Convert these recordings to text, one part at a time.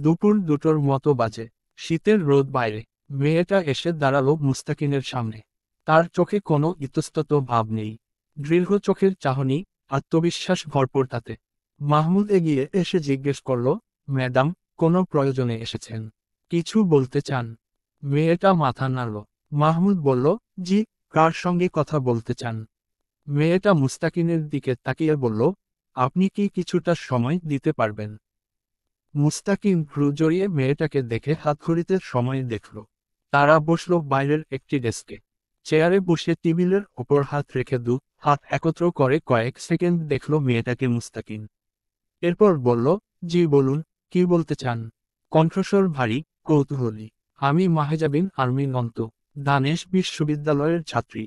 দুপুর 2টোর মতো বাজে। শীতের রোদ বাইরে। মেয়েটা এসে দাঁড়ালো মুস্তাকিনের সামনে। তার চোখে কোনো ইতস্তত ভাব নেই। দৃঢ় চোখের চাহনি, আত্মবিশ্বাস ভরপুর তাতে। মাহমুদ এগিয়ে এসে জিজ্ঞেস করল, ম্যাডাম, কোনো প্রয়োজনে এসেছেন? কিছু বলতে চান? মেয়েটা মাথা নাড়ল। মাহমুদ বলল, জি। কার সঙ্গে কথা বলতে চান? মেয়েটা মুস্তাকিনের দিকে তাকিয়ে বলল, আপনি কি কিছুটা সময় দিতে পারবেন? মুস্তাকিন ভ্রু জড়িয়ে মেয়েটাকে দেখে হাতঘড়িতে সময় দেখল। তারা বসল বাইরের একটি ডেস্কে। চেয়ারে বসে টেবিলের ওপর হাত রেখে হাত একত্র করে কয়েক সেকেন্ড দেখল মেয়েটাকে মুস্তাকিন। এরপর বলল, জি বলুন, কি বলতে চান? কণ্ঠস্বর ভারী, কৌতূহলী। আমি মাহেজাবিন আরমিন অন্ত, দানেশ বিশ্ববিদ্যালয়ের ছাত্রী।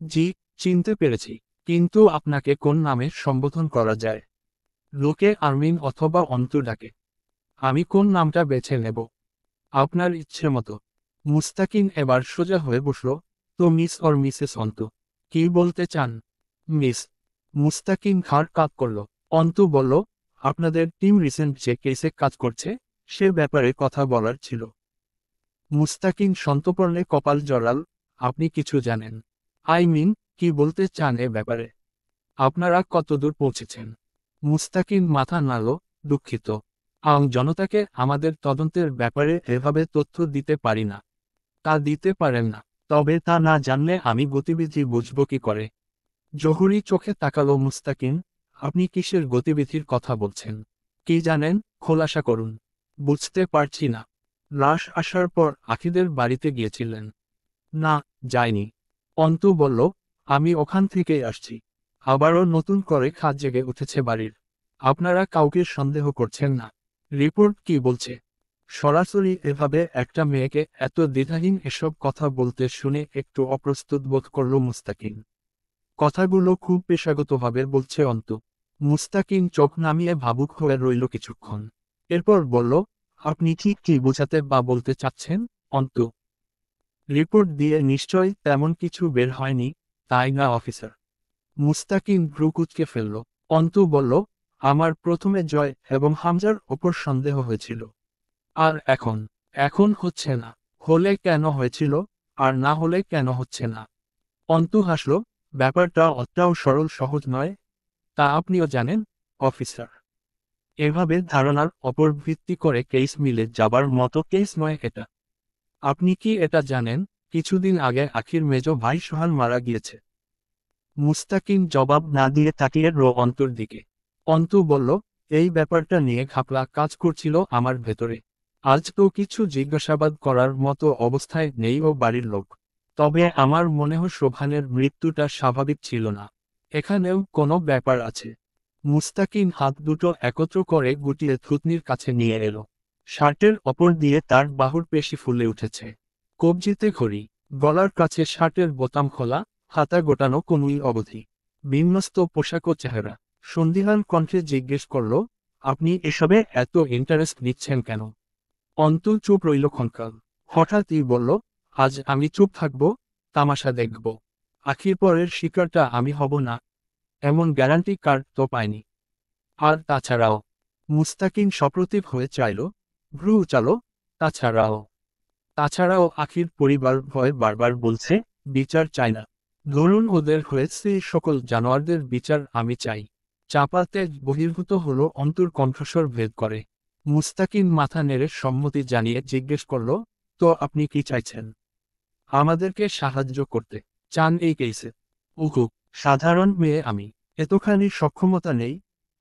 জি, চিনতে পেরেছি। কিন্তু আপনাকে কোন নামে সম্বোধন করা যায়? লোকে আরমিন অথবা অন্তু ডাকে। আমি কোন নামটা বেছে নেব? আপনার ইচ্ছে মতো। মুস্তাকিন এবার সোজা হয়ে বসল। তো মিস অর মিসেস অন্তু? কি বলতে চান? মিস। মুস্তাকিন ঘাড় কাত করল। অন্তু বলল, আপনাদের টিম রিসেন্ট যে কেসে কাজ করছে, সে ব্যাপারে কথা বলার ছিল। মুস্তাকিন সন্তর্পণে কপাল জড়াল। আপনি কিছু জানেন? আই মিন, কি বলতে চান এ ব্যাপারে? আপনারা কতদূর পৌঁছেছেন? মুস্তাকিন মাথা নাড়ল, দুঃখিত। জনতাকে আমাদের তদন্তের ব্যাপারে এভাবে তথ্য দিতে পারি না। তা দিতে পারেন না? তবে তা না জানলে আমি গতিবিধি বুঝব কি করে? জহুরি চোখে তাকালো মুস্তাকিন। আপনি কিসের গতিবিধির কথা বলছেন? কি জানেন, খোলাসা করুন। বুঝতে পারছি না। লাশ আসার পর আখিদের বাড়িতে গিয়েছিলেন? না, যায়নি। অন্তু বলল, আমি ওখান থেকেই আসছি। আবারও নতুন করে খাদ জেগে উঠেছে বাড়ির। আপনারা কাউকে সন্দেহ করছেন না? রিপোর্ট কি বলছে? সরাসরি এভাবে একটা মেয়েকে এত দ্বিধাহীন এসব কথা বলতে শুনে একটু অপ্রস্তুত বোধ করল মুস্তাকিন। কথাগুলো খুব পেশাগতভাবে বলছে অন্তু। মুস্তাকিন চোখ নামিয়ে ভাবুক হয়ে রইল কিছুক্ষণ। এরপর বলল, আপনি ঠিক কি বোঝাতে বা বলতে চাচ্ছেন, অন্তু? রিপোর্ট দিয়ে নিশ্চয় তেমন কিছু বের হয়নি, তাই না অফিসার? মুস্তাকিন ভ্রু কুঁচকে ফেলল। অন্তু বলল, আমার প্রথমে জয় এবং হামজার ওপর সন্দেহ হয়েছিল। আর এখন? এখন হচ্ছে না। হলে কেন হয়েছিল? আর না হলে কেন হচ্ছে না? অন্তু হাসল। ব্যাপারটা অতটাও সরল সহজ নয়। তা আপনিও জানেন, অফিসার। এভাবে ধারণার ওপর ভিত্তি করে কেস মিলে যাবার মতো কেস নয় এটা। আপনি কি এটা জানেন, কিছুদিন আগে আখির মেজ ভাই সোহান মারা গিয়েছে? মুস্তাকিন জবাব না দিয়ে তাকিয়ে অন্তুর দিকে। অন্তু বলল, এই ব্যাপারটা নিয়ে ঘাপলা কাজ করছিল আমার ভেতরে। আজ তো কিছু জিজ্ঞাসাবাদ করার মতো অবস্থায় নেই ও বাড়ির লোক। তবে আমার মনে হয় সোহানের মৃত্যুটা স্বাভাবিক ছিল না। এখানেও কোনো ব্যাপার আছে। মুস্তাকিন হাত দুটো একত্র করে গুটিয়ে থুতনির কাছে নিয়ে এলো। শার্টের ওপর দিয়ে তার বাহুর পেশি ফুলে উঠেছে। কবজিতে ঘড়ি, গলার কাছে শার্টের বোতাম খোলা, হাতা গোটানো কনুই অবধি। বিন্যস্ত পোশাক ও চেহারা। সন্দিহান কণ্ঠে জিজ্ঞেস করল, আপনি এসবে এত ইন্টারেস্ট নিচ্ছেন কেন? অন্তু চুপ রইল ক্ষণকাল। হঠাৎই বলল, আজ আমি চুপ থাকব, তামাশা দেখব। আখির পরের শিকারটা আমি হব না, এমন গ্যারান্টি কার্ড তো পাইনি। আর তাছাড়াও। মুস্তাকিন সপ্রতিভ হয়ে চাইল, ভ্রু উচালো, তাছাড়াও। তাছাড়াও আখির পরিবার ভয় বারবার বলছে, বিচার চাই না। ধরুন ওদের হয়েছে সকল জানোয়ারদের বিচার আমি চাই। চাপাতে বহির্ভূত হলো অন্তুর কণ্ঠস্বর ভেদ করে। মুস্তাকিন মাথা নেড়ে সম্মতি জানিয়ে জিজ্ঞেস করল, তো আপনি কি চাইছেন? আমাদেরকে সাহায্য করতে চান এই কেসে? উহু, সাধারণ মেয়ে আমি। এতখানি সক্ষমতা নেই।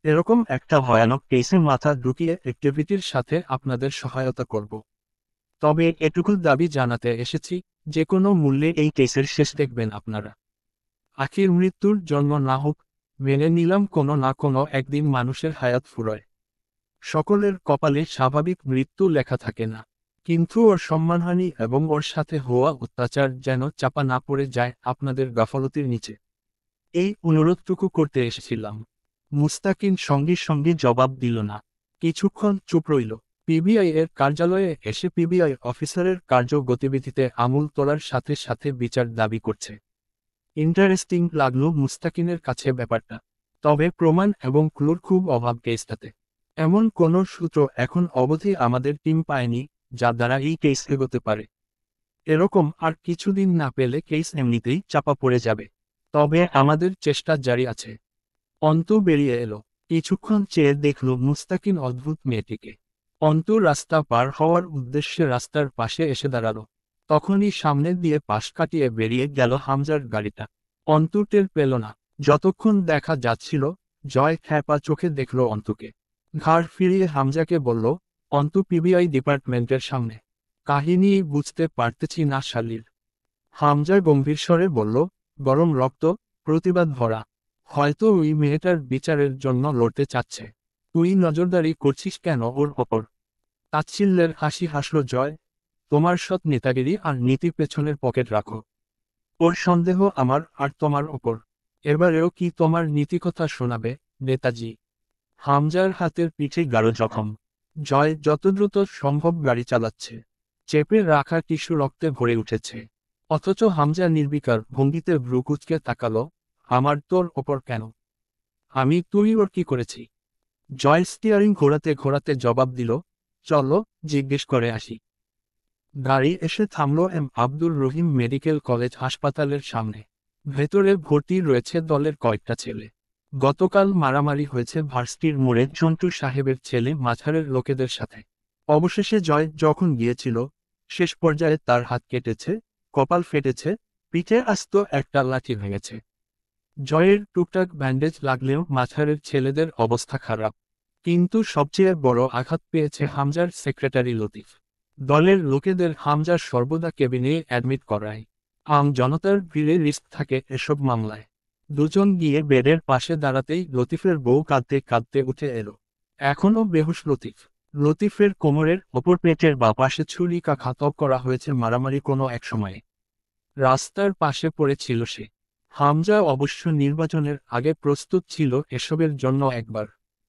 এরকম একটা ভয়ানক কেসে মাথা ঢুকিয়ে অ্যাক্টিভিটির সাথে আপনাদের সহায়তা করব। তবে এটুকু দাবি জানাতে এসেছি, যে কোনো মূল্যে এই কেসের শেষ দেখবেন আপনারা। আখির মৃত্যুর জন্ম না হোক, মেনে নিলাম কোনো না কোনো একদিন মানুষের হায়াত ফুরোয়। সকলের কপালে স্বাভাবিক মৃত্যু লেখা থাকে না। কিন্তু ওর সম্মানহানি এবং ওর সাথে হওয়া অত্যাচার যেন চাপা না পড়ে যায় আপনাদের গাফলতির নিচে। এই অনুরোধটুকু করতে এসেছিলাম। মুস্তাকিন সঙ্গে সঙ্গে জবাব দিল না। কিছুক্ষণ চুপ রইল। পিবিআই এর কার্যালয়ে এসে পিবিআই অফিসারের কার্য গতিবিধিতে আমূল তোলার সাথে সাথে বিচার দাবি করছে। ইন্টারেস্টিং লাগলো মুস্তাকিনের কাছে ব্যাপারটা। তবে প্রমাণ এবং ক্লুর খুব অভাব কেসটাতে। এমন কোনো সূত্র এখন অবধি আমাদের টিম পায়নি, যা দ্বারা এই কেস এগোতে পারে। এরকম আর কিছুদিন না পেলে কেস এমনিতেই চাপা পড়ে যাবে। তবে আমাদের চেষ্টা জারি আছে। অন্তু বেরিয়ে এলো। কিছুক্ষণ চেয়ে দেখল মুস্তাকিন অদ্ভুত মেয়েটিকে। অন্তু রাস্তা পার হওয়ার উদ্দেশ্যে রাস্তার পাশে এসে দাঁড়ালো। তখনই সামনে দিয়ে পাশ কাটিয়ে বেরিয়ে গেল হামজার গাড়িটা। অন্তু টের পেল না। যতক্ষণ দেখা যাচ্ছিল, জয় খ্যাপা চোখে দেখল অন্তুকে। ঘাড় ফিরিয়ে হামজাকে বলল, অন্তু পিবিআই ডিপার্টমেন্টের সামনে। কাহিনী বুঝতে পারতেছি না শালির। হামজা গম্ভীর স্বরে বলল, গরম রক্ত, প্রতিবাদ ভরা। হয়তো ওই মেয়েটার বিচারের জন্য লড়তে চাচ্ছে। তুই নজরদারি করছিস কেন ওর ওপর? তাচ্ছিল্যের হাসি হাসল জয়। তোমার সৎ নেতাগিরি আর নীতি পেছনের পকেট রাখো। ওর সন্দেহ আমার আর তোমার ওপর। এবারেও কি তোমার নীতিকথা শোনাবে, নেতাজি? হামজার হাতের পিঠে গাঢ় জখম। জয় যত দ্রুত সম্ভব গাড়ি চালাচ্ছে। চেপে রাখা টিস্যু রক্তে ভরে উঠেছে। অথচ হামজা নির্বিকার ভঙ্গিতে ভ্রু কুঁচকে তাকালো। আমার তোর ওপর কেন? আমি তুই ওর কি করেছি? জয় স্টিয়ারিং ঘোরাতে ঘোরাতে জবাব দিল, চলো জিজ্ঞেস করে আসি। গাড়ি এসে থামল আব্দুর রহিম মেডিকেল কলেজ হাসপাতালের সামনে। ভেতরে ভর্তি রয়েছে দলের কয়েকটা ছেলে। গতকাল মারামারি হয়েছে ভার্সিটির মোড়ে জন্টু সাহেবের ছেলে মাঝারের লোকেদের সাথে। অবশেষে জয় যখন গিয়েছিল, শেষ পর্যায়ে তার হাত কেটেছে, কপাল ফেটেছে, পিঠে আস্ত একটা লাঠি ভেঙেছে। জয়ের টুকটাক ব্যান্ডেজ লাগলেও মাঝারের ছেলেদের অবস্থা খারাপ। কিন্তু সবচেয়ে বড় আঘাত পেয়েছে হামজার সেক্রেটারি লতিফ। দলের লোকেদের হামজার সর্বদা কেবিনে অ্যাডমিট করায়। আম জনতার ভিড়ে রিস্ক থাকে এসব মামলায়। দুজন গিয়ে বেডের পাশে দাঁড়াতেই লতিফের বউ কাঁদতে কাঁদতে উঠে এলো। এখনও বেহুশ লতিফ। লতিফের কোমরের ওপর পেটের বা পাশে ছুরিকাঘাত করা হয়েছে মারামারি কোনো এক সময়ে। রাস্তার পাশে পড়েছিল সে। হামজা অবশ্য নির্বাচনের আগে প্রস্তুত ছিল এসবের জন্য একবার।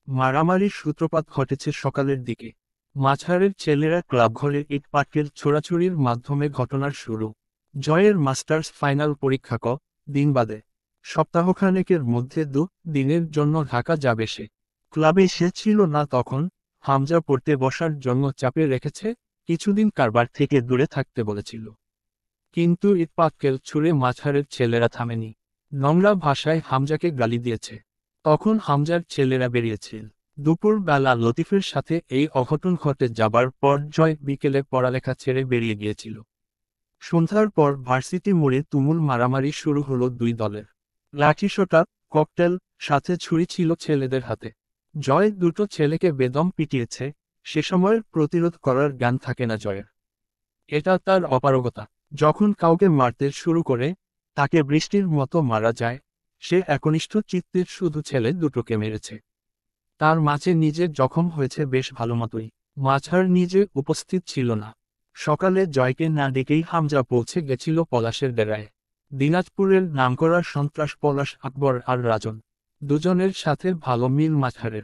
মারামারির সূত্রপাত ঘটেছে সকালের দিকে। মাঝারের ছেলেরা ক্লাবঘরে ইট পাটকেল ছোড়াছুড়ির মাধ্যমে ঘটনার শুরু। জয়ের মাস্টার্স ফাইনাল পরীক্ষা দিন বাদে। সপ্তাহখানেকের মধ্যে দিনের জন্য ঢাকা যাবে সে। ক্লাবে সে ছিল না তখন। হামজা পড়তে বসার জন্য চাপে রেখেছে, কিছুদিন কারবার থেকে দূরে থাকতে বলেছিল। কিন্তু ইটপাটকেল ছুঁড়ে মাঝারের ছেলেরা থামেনি। নোংরা ভাষায় হামজাকে গালি দিয়েছে। তখন হামজার ছেলেরা বেরিয়েছিল। দুপুর বেলা লতিফের সাথে এই অঘটন ঘটে যাবার পর জয় বিকেলে পড়ালেখা ছেড়ে বেরিয়ে গিয়েছিল। সন্ধ্যার পর ভার্সিটি মোড়ে তুমুল মারামারি শুরু হলো দুই দলের। লাঠিসোঁটা, ককটেল, সাথে ছুরি ছিল ছেলেদের হাতে। জয় দুটো ছেলেকে বেদম পিটিয়েছে। সে সময়ের প্রতিরোধ করার জ্ঞান থাকে না জয়ের। এটা তার অপারগতা। যখন কাউকে মারতে শুরু করে, তাকে বৃষ্টির মতো মারা যায়। সে একনিষ্ঠ চিত্তের শুধু ছেলে দুটোকে মেরেছে। তার মাঝে নিজের জখম হয়েছে বেশ ভালো মতোই। মাঝার নিজে উপস্থিত ছিল না। সকালে জয়কে না ডেকেই হামজা পৌঁছে গেছিল পলাশের ডেরায়। দিনাজপুরের নামকরা সন্ত্রাস পলাশ, আকবর আর রাজন। দুজনের সাথে ভালো মিল মাঝারের।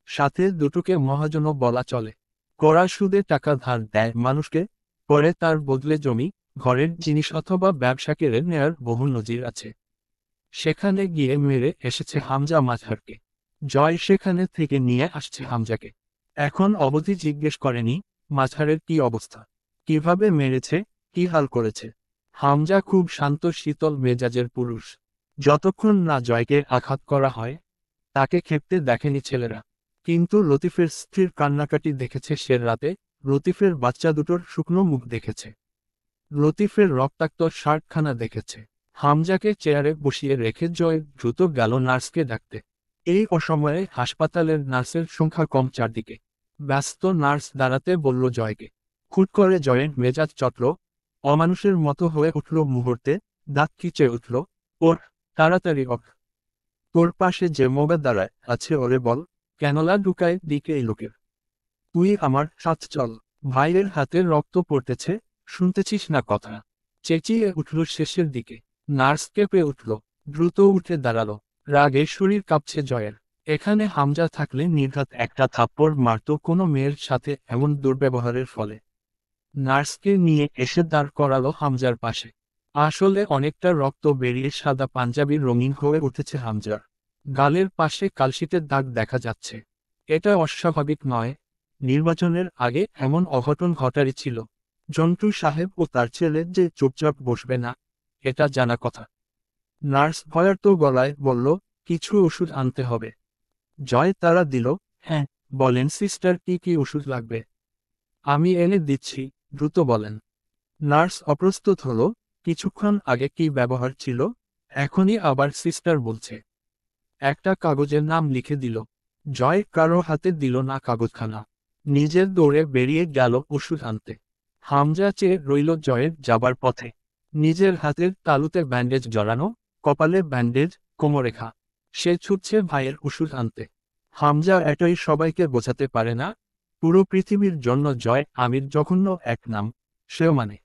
সাথে দুটোকে মহাজনও বলা চলে। কড়া সুদে টাকা ধার দেয় মানুষকে, পরে তার বদলে জমি, ঘরের জিনিস অথবা ব্যবসা কেড়ে নেয়ার বহু নজির আছে। সেখানে গিয়ে মেরে এসেছে হামজা মাঝারকে। জয় সেখানে থেকে নিয়ে আসছে হামজাকে। এখন অবধি জিজ্ঞেস করেনি মাঝারের কি অবস্থা, কিভাবে মেরেছে, কি হাল করেছে। হামজা খুব শান্ত শীতল মেজাজের পুরুষ। যতক্ষণ না জয়কে আঘাত করা হয়, তাকে খেপতে দেখেনি ছেলেরা। কিন্তু লতিফের স্ত্রীর কান্নাকাটি দেখেছে সে রাতে। লতিফের বাচ্চা দুটোর শুকনো মুখ দেখেছে। লতিফের রক্তাক্ত শার্টখানা দেখেছে। হামজাকে চেয়ারে বসিয়ে রেখে জয় দ্রুত গেল নার্সকে ডাকতে। এই অসময়ে হাসপাতালের নার্সের সংখ্যা কম চারদিকে। ব্যস্ত নার্স দাঁড়াতে বলল জয়কে। খুট করে জয়ের মেজাজ চটল। অমানুষের মতো হয়ে উঠল মুহূর্তে। দাঁত খিচে উঠল। ওর তাড়াতাড়ি অফ। তোর পাশে যে মোগা দাঁড়ায় আছে ওরে বল, কেনলা ঢুকায় দিকে এই লোকের। তুই আমার সাথ চল। ভাইয়ের হাতে রক্ত পড়তেছে, শুনতেছিস না কথা? চেঁচিয়ে উঠল শেষের দিকে। নার্স কেঁপে উঠল। দ্রুত উঠে দাঁড়ালো। রাগে শরীর কাঁপছে জয়ের। এখানে হামজা থাকলে নির্ঘাত একটা থাপ্পড় মারত কোনো মেয়ের সাথে এমন দুর্ব্যবহারের ফলে। নার্সকে নিয়ে এসে দাঁড় করালো হামজার পাশে। আসলে অনেকটা রক্ত বেরিয়ে সাদা পাঞ্জাবির রঙিন হয়ে উঠেছে হামজার। গালের পাশে কালশিটের দাগ দেখা যাচ্ছে। এটা অস্বাভাবিক নয়। নির্বাচনের আগে এমন অঘটন ঘটারই ছিল। জন্টু সাহেব ও তার ছেলে যে চুপচাপ বসবে না, এটা জানা কথা। নার্স ভয়ার্ত গলায় বলল, কিছু ওষুধ আনতে হবে। জয় তারা দিল। হ্যাঁ, বলেন সিস্টার, কি কি ওষুধ লাগবে? আমি এনে দিচ্ছি, দ্রুত বলেন। নার্স অপ্রস্তুত হল। কিছুক্ষণ আগে কি ব্যবহার ছিল, এখনই আবার সিস্টার বলছে। একটা কাগজের নাম লিখে দিল। জয় কারো হাতে দিল না কাগজখানা। নিজের দৌড়ে বেরিয়ে গেল ওষুধ আনতে। হামজা চেয়ে রইল জয়ের যাবার পথে। নিজের হাতের তালুতে ব্যান্ডেজ জড়ানো, কপালে ব্যান্ডেজ, কোমরেখা। সে ছুটছে ভাইয়ের ওষুধ আনতে। হামজা এটাই সবাইকে বোঝাতে পারে না, পুরো পৃথিবীর জন্য জয় আমির জঘন্য এক নাম, সেও মানে।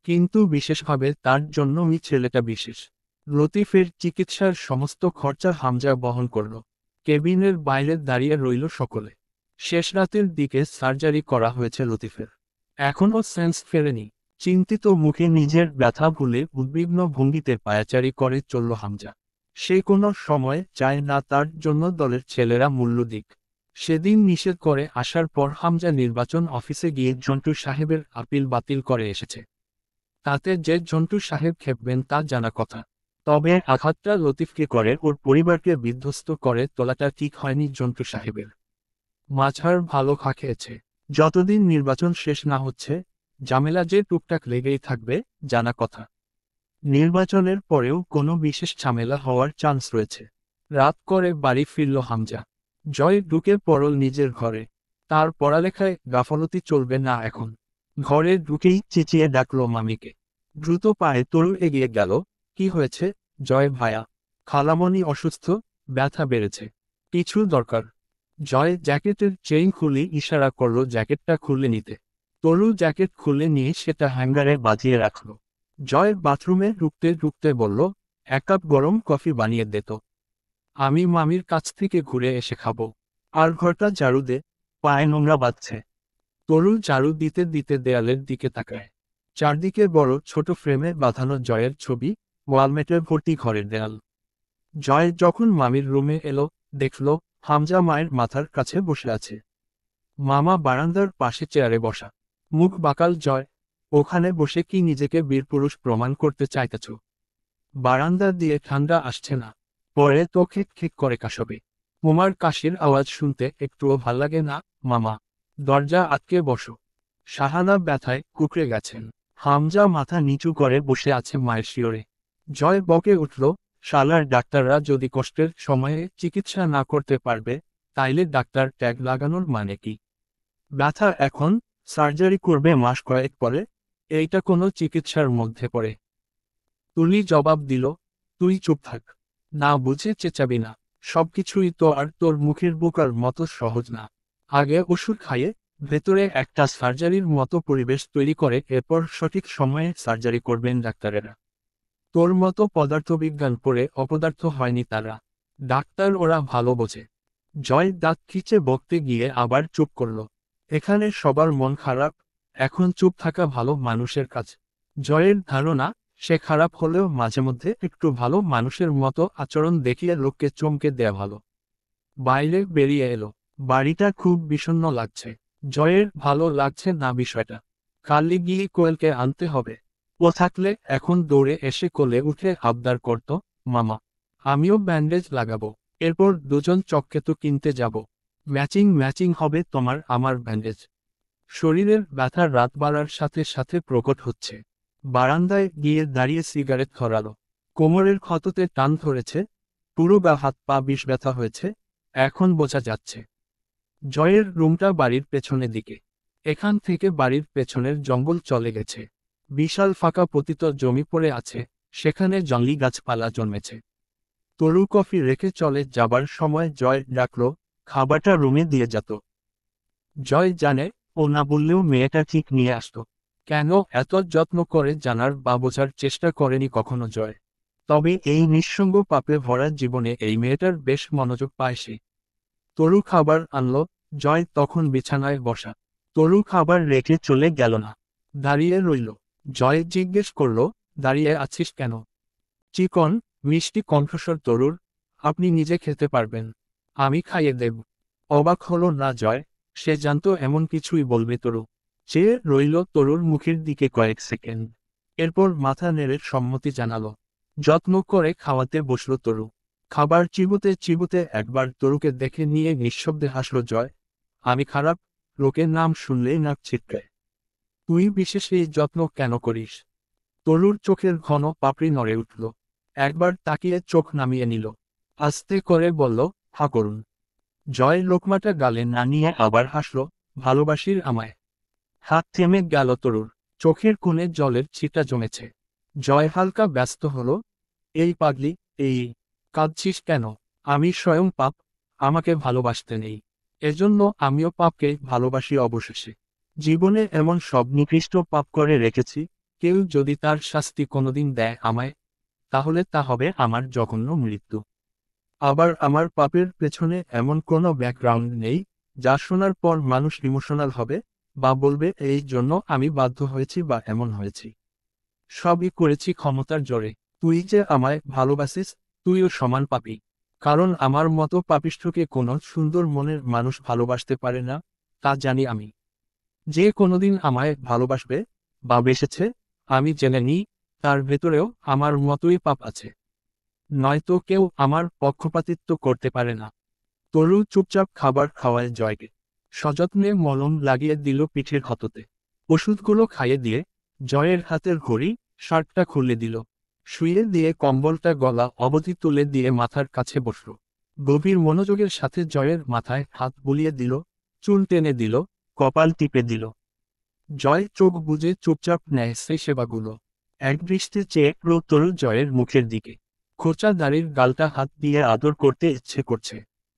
কিন্তু বিশেষভাবে তার জন্যই ছেলেটা বিশেষ। লতিফের চিকিৎসার সমস্ত খরচা হামজা বহন করল। কেবিনের বাইরে দাঁড়িয়ে রইল সকলে। শেষ রাতের দিকে সার্জারি করা হয়েছে লতিফের। এখনও সেন্স ফেরেনি। চিন্তিত মুখে নিজের ব্যথা ভুলে উদ্বিগ্ন ভঙ্গিতে পায়াচারি করে চলল হামজা। সে কোনো সময় চায় না তার জন্য দলের ছেলেরা মূল্য দিক। সেদিন নিষেধ করে আসার পর হামজা নির্বাচন অফিসে গিয়ে জন্টু সাহেবের আপিল বাতিল করে এসেছে। তাতে যে জন্টু সাহেব খেপবেন তা জানা কথা। তবে আঘাতটা লতিফকে করে ওর পরিবারকে বিধ্বস্ত করে তোলাটা ঠিক হয়নি জন্টু সাহেবের। মাঝার ভালো খা খেয়েছে। যতদিন নির্বাচন শেষ না হচ্ছে, ঝামেলা যে টুকটাক লেগেই থাকবে, জানা কথা। নির্বাচনের পরেও কোনো বিশেষ ঝামেলা হওয়ার চান্স রয়েছে। রাত করে বাড়ি ফিরল হামজা। জয় ঢুকে পড়ল নিজের ঘরে। তার পড়ালেখায় গাফলতি চলবে না এখন। ঘরে ঢুকেই চেঁচিয়ে ডাকল মামিকে। দ্রুত পায়ে তরু এগিয়ে গেল। কি হয়েছে জয় ভায়া? খালামণি অসুস্থ, ব্যথা বেড়েছে। কিছু দরকার? জয় জ্যাকেটের চেইন খুলে ইশারা করল জ্যাকেটটা খুলে নিতে। তরু জ্যাকেট খুলে নিয়ে সেটা হ্যাঙ্গারে বাঁধিয়ে রাখল। জয় বাথরুমে ঢুকতে ঢুকতে বলল, এক কাপ গরম কফি বানিয়ে দে তো। আমি মামির কাছ থেকে ঘুরে এসে খাবো। আর ঘরটা ঝাড়ু দে, পায়ে নোংরা বাজছে। তরু ঝাড়ু দিতে দিতে দেয়ালের দিকে তাকায়। চারদিকে বড় ছোট ফ্রেমে বাঁধানো জয়ের ছবি, ওয়ালমেটে ভর্তি ঘরের দেয়াল। জয় যখন মামির রুমে এলো, দেখল হামজা মায়ের মাথার কাছে বসে আছে। মামা বারান্দার পাশে চেয়ারে বসা। মুখ বাঁকাল জয়, ওখানে বসে কি নিজেকে বীরপুরুষ প্রমাণ করতে চাইতেছ? বারান্দা দিয়ে ঠান্ডা আসছে না? পরে তো খেক খেক করে কাশবে। উমার কাশির আওয়াজ শুনতে একটুও ভাল লাগে না মামা। দরজা আটকে বসো। শাহানা ব্যথায় কুকড়ে গেছেন। হামজা মাথা নিচু করে বসে আছে মায়ের শিয়রে। জয় বকে উঠল, শালার ডাক্তাররা যদি কষ্টের সময়ে চিকিৎসা না করতে পারবে, তাইলে ডাক্তার ট্যাগ লাগানোর মানে কি? ব্যথা এখন, সার্জারি করবে মাস কয়েক পরে, এইটা কোনো চিকিৎসার মধ্যে পড়ে? তুলি জবাব দিল, তুই চুপ থাক। না বুঝে চেঁচাবি না। সবকিছুই তো আর তোর মুখের বোকার মতো সহজ না। আগে ওষুধ খাইয়ে ভেতরে একটা সার্জারির মতো পরিবেশ তৈরি করে এরপর সঠিক সময়ে সার্জারি করবেন ডাক্তারেরা। তোর মতো পদার্থবিজ্ঞান পড়ে অপদার্থ হয়নি তারা। ডাক্তার ওরা ভালো বোঝে। জয় দাঁত খিচে বকতে গিয়ে আবার চুপ করল। এখানে সবার মন খারাপ, এখন চুপ থাকা ভালো মানুষের কাজ। জয়ের ধারণা, সে খারাপ হলেও মাঝে মধ্যে একটু ভালো মানুষের মতো আচরণ দেখিয়ে লোককে চমকে দেয়া ভালো। বাইরে বেরিয়ে এলো। বাড়িটা খুব বিষণ্ণ লাগছে। জয়ের ভালো লাগছে না বিষয়টা। কালই গিয়ে কোয়েলকে আনতে হবে। ও থাকলে এখন দৌড়ে এসে কোলে উঠে আবদার করত, মামা আমিও ব্যান্ডেজ লাগাবো। এরপর দুজন চককেতু কিনতে যাব। ম্যাচিং ম্যাচিং হবে তোমার আমার ব্যান্ডেজ। শরীরের ব্যথা রাত বাড়ার সাথে সাথে প্রকট হচ্ছে। বারান্দায় গিয়ে দাঁড়িয়ে সিগারেট ধরালো। কোমরের ক্ষততে টান ধরেছে, পুরো গা হাত পা বিষ ব্যথা হয়েছে, এখন বোঝা যাচ্ছে। জয়ের রুমটা বাড়ির পেছনের দিকে। এখান থেকে বাড়ির পেছনের জঙ্গল চলে গেছে। বিশাল ফাঁকা পতিত জমি পড়ে আছে, সেখানে জংলি গাছপালা জন্মেছে। তরু কফি রেখে চলে যাবার সময় জয় ডাকল, খাবারটা রুমে দিয়ে যেত। জয় জানে, ও না বললেও মেয়েটা ঠিক নিয়ে আসতো। কেন এত যত্ন করে জানার বা বোঝার চেষ্টা করেনি কখনো জয়। তবে এই নিঃসঙ্গ পাপে ভরা জীবনে এই মেয়েটার বেশ মনোযোগ পায় সে। তরু খাবার আনলো। জয় তখন বিছানায় বসা। তরু খাবার রেখে চলে গেল না, দাঁড়িয়ে রইল। জয় জিজ্ঞেস করল, দাঁড়িয়ে আছিস কেন? চিকন মিষ্টি কণ্ঠস্বর তরুর, আপনি নিজে খেতে পারবেন, আমি খাইয়ে দেব। অবাক হলো না জয়, সে জানতো এমন কিছুই বলবে তরু। চেয়ে রইল তরুর মুখের দিকে কয়েক সেকেন্ড, এরপর মাথা নেড়ে সম্মতি জানালো। যত্ন করে খাওয়াতে বসলো তরু। খাবার চিবোতে চিবোতে একবার তরুকে দেখে নিয়ে নিঃশব্দে হাসল জয়। আমি খারাপ? লোকের নাম শুনলেই নাক ছিটকায়। তুই বিশেষ এই যত্ন কেন করিস? তরুর চোখের ঘন পাপড়ি নড়ে উঠল। একবার তাকিয়ে চোখ নামিয়ে নিল। আস্তে করে বলল, হা করুন। জয় লোকমাটা গালে না নিয়ে আবার হাসল, ভালোবাসির আমায়। হাত থেমে গেল তরুর, চোখের কোণে জলের ছিটা জমেছে। জয় হালকা ব্যস্ত হলো। এই পাগলি, এই কাঁদছিস কেন? আমি স্বয়ং পাপ, আমাকে ভালোবাসতে নেই। এজন্য আমিও পাপকে ভালোবাসি অবশেষে। জীবনে এমন সব নিকৃষ্ট পাপ করে রেখেছি, কেউ যদি তার শাস্তি কোনোদিন দেয় আমায়, তাহলে তা হবে আমার জঘন্য মৃত্যু। আবার আমার পাপের পেছনে এমন কোনো ব্যাকগ্রাউন্ড নেই, যা শোনার পর মানুষ ইমোশনাল হবে, বা বলবে এই জন্য আমি বাধ্য হয়েছি বা এমন হয়েছি। সবই করেছি ক্ষমতার জোরে। তুই যে আমায় ভালোবাসিস, তুইও সমান পাপী। কারণ আমার মতো পাপিষ্ঠকে কোনো সুন্দর মনের মানুষ ভালোবাসতে পারে না, তা জানি আমি। যে কোনোদিন আমায় ভালোবাসবে বা বেসেছে, আমি জেনে নিই তার ভেতরেও আমার মতোই পাপ আছে। নয়তো কেউ আমার পক্ষপাতিত্ব করতে পারে না। তরু চুপচাপ খাবার খাওয়ায় জয়কে। সযত্নে মলম লাগিয়ে দিল পিঠের ক্ষততে। ওষুধগুলো খাইয়ে দিয়ে জয়ের হাতের ঘড়ি, শার্টটা খুলে দিল। শুইয়ে দিয়ে কম্বলটা গলা অবধি তুলে দিয়ে মাথার কাছে বসল। গভীর মনোযোগের সাথে জয়ের মাথায় হাত বুলিয়ে দিল, চুল টেনে দিল, কপাল টিপে দিল। জয় চোখ বুজে চুপচাপ নেয় সেই সেবাগুলো। একদৃষ্টে চেয়ে তরু জয়ের মুখের দিকে। খোঁচা দাড়ির গালটা হাত দিয়ে আদর করতে ইচ্ছে করছে।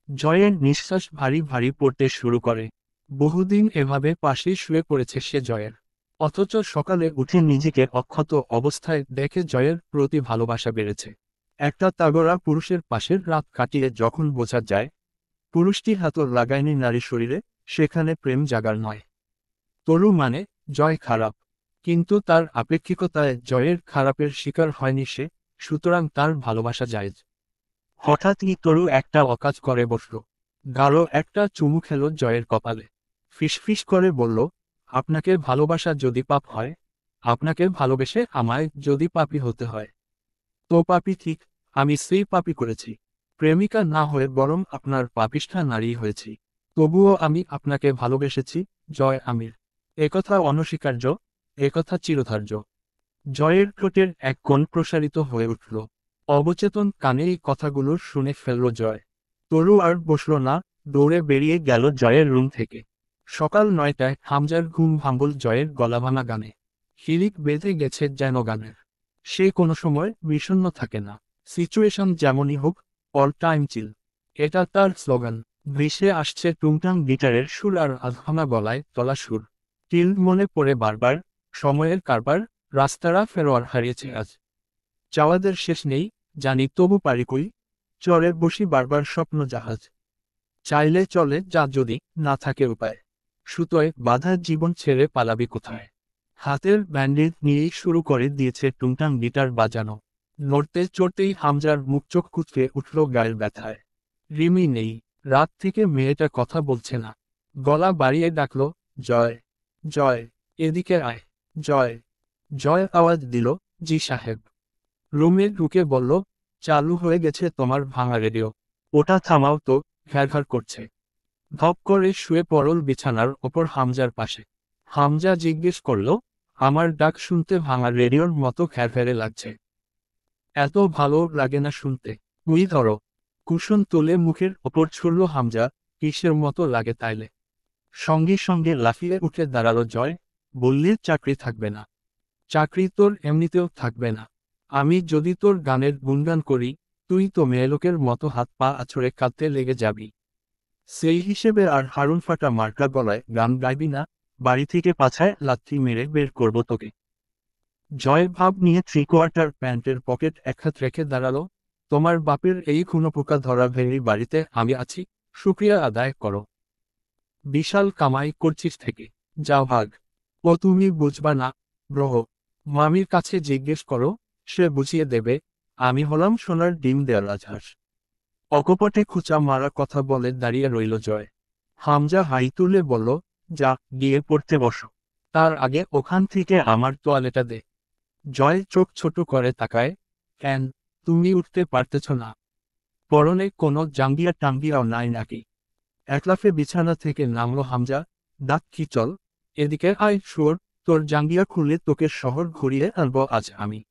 জয়ের নিঃশ্বাস ভারী ভারী পড়তে শুরু করে। বহুদিন এভাবে পাশেই শুয়ে পড়েছে সে জয়ের। অথচ সকালে উঠে নিজেকে অক্ষত অবস্থায় দেখে জয়ের প্রতি ভালোবাসা বেড়েছে। একটা তাগড়া পুরুষের পাশের রাত কাটিয়ে যখন বোঝা যায় পুরুষটি হাতল লাগায়নি নারী শরীরে, সেখানে প্রেম জাগার নয়। তরু মানে জয় খারাপ, কিন্তু তার আপেক্ষিকতায় জয়ের খারাপের শিকার হয়নি সে, সুতরাং তার ভালোবাসা জায়েজ। হঠাৎই তরু একটা অকাজ করে বসল। গাঢ় একটা চুমু খেল জয়ের কপালে। ফিসফিস করে বলল, আপনাকে ভালোবাসা যদি পাপ হয়, আপনাকে ভালোবেসে আমায় যদি পাপী হতে হয়, তো পাপী ঠিক, আমি সেই পাপী করেছি। প্রেমিকা না হয়ে বরং আপনার পাপিষ্ঠা নারী হয়েছি। তবুও আমি আপনাকে ভালোবেসেছি, জয় আমির। একথা অনস্বীকার্য, একথা চিরধার্য। জয়ের ঠোঁটের এক কোণ প্রসারিত হয়ে উঠল। অবচেতন কানে এই কথাগুলো শুনে ফেলল জয়। তরু আর বসল না, দৌড়ে বেরিয়ে গেল জয়ের রুম থেকে। সকাল 9টায় হামজার ঘুম ভাঙল জয়ের গলাভাঙা গানে। হিলিক বেঁধে গেছে যেন গানের। সে কোনো সময় বিষণ্ণ থাকে না। সিচুয়েশন যেমনই হোক, অল টাইম চিল। এটা তার স্লোগান। ভেসে আসছে টুংটাং গিটারের সুর আর আধভাঙা গলায় তলা সুর। টিল মনে পড়ে বারবার, সময়ের কারবার, রাস্তারা ফেরোয়ার হারিয়েছে আজ। চাওয়াদের শেষ নেই, জানি তবু পারি কই, চরে বসি বারবার স্বপ্ন জাহাজ। চাইলে চলে যা যদি না থাকে উপায়, সুতোয় বাঁধা জীবন ছেড়ে পালাবি কোথায়। হাতের ব্যান্ডেজ নিয়েই শুরু করে দিয়েছে টুংটাং গিটার বাজানো। নড়তে চড়তেই হামজার মুখ চোখ কুঁচকে উঠল গায়ের ব্যথায়। রিমি নেই, রাত থেকে মেয়েটা কথা বলছে না। গলা বাড়িয়ে ডাকল, জয়, জয়, এদিকে আয়, জয়। জয় আওয়াজ দিল, জি সাহেব। রুমে ঢুকে বলল, চালু হয়ে গেছে তোমার ভাঙা রেডিও। ওটা থামাও তো, ঘ্যারঘ্যার করছে। ধপ করে শুয়ে পড়ল বিছানার ওপর হামজার পাশে। হামজা জিজ্ঞেস করল, আমার ডাক শুনতে ভাঙা রেডিওর মতো ঘ্যারঘ্যারে লাগছে? এত ভালো লাগে না শুনতে। তুই ধরো। কুশন তুলে মুখের ওপর ছুড়ল হামজা, কিসের মতো লাগে তাইলে? সঙ্গে সঙ্গে লাফিয়ে উঠে দাঁড়ালো জয়, বললে চাকরি থাকবে না। চাকরি তোর এমনিতেও থাকবে না। আমি যদি তোর গানের গুণগান করি, তুই তো মেয়েলোকের মতো হাত পা আছড়ে কাঁদতে লেগে যাবি। সেই হিসেবে আর হারুন ফাটা মার্কা গলায় গান গাইবি না, বাড়ি থেকে পাছায় লাথি মেরে বের করব তোকে। জয় ভাব নিয়ে 3/4 প্যান্টের পকেট একহাত রেখে দাঁড়ালো, তোমার বাপের এই খুনোপোকা ধরা ভেড়ি বাড়িতে আমি আছি, শুক্রিয়া আদায় করো। বিশাল কামাই করছিস থেকে, যাও ভাগ। ও তুমি বুঝবা না, ব্রহ। মামির কাছে জিজ্ঞেস করো, সে বুঝিয়ে দেবে। আমি হলাম সোনার ডিম দেওয়া রাজহাঁস। অকপটে খুচা মারা কথা বলে দাঁড়িয়ে রইল জয়। হামজা হাই তুলে বলল, যা, গিয়ে পড়তে বসো। তার আগে ওখান থেকে আমার তোয়ালেটা দে। জয় চোখ ছোট করে তাকায়, কেন, তুমি উঠতে পারতেছ না? পরনে কোনো জাঙ্গিয়া টাঙ্গিয়াও নাই নাকি? একলাফে বিছানা থেকে নামলো হামজা, ডাক কি চল, এদিকে আয় শুয়োর, তোর জাঙ্গিয়া খুলে তোকে শহর ঘুরিয়ে আনবো আজ আমি।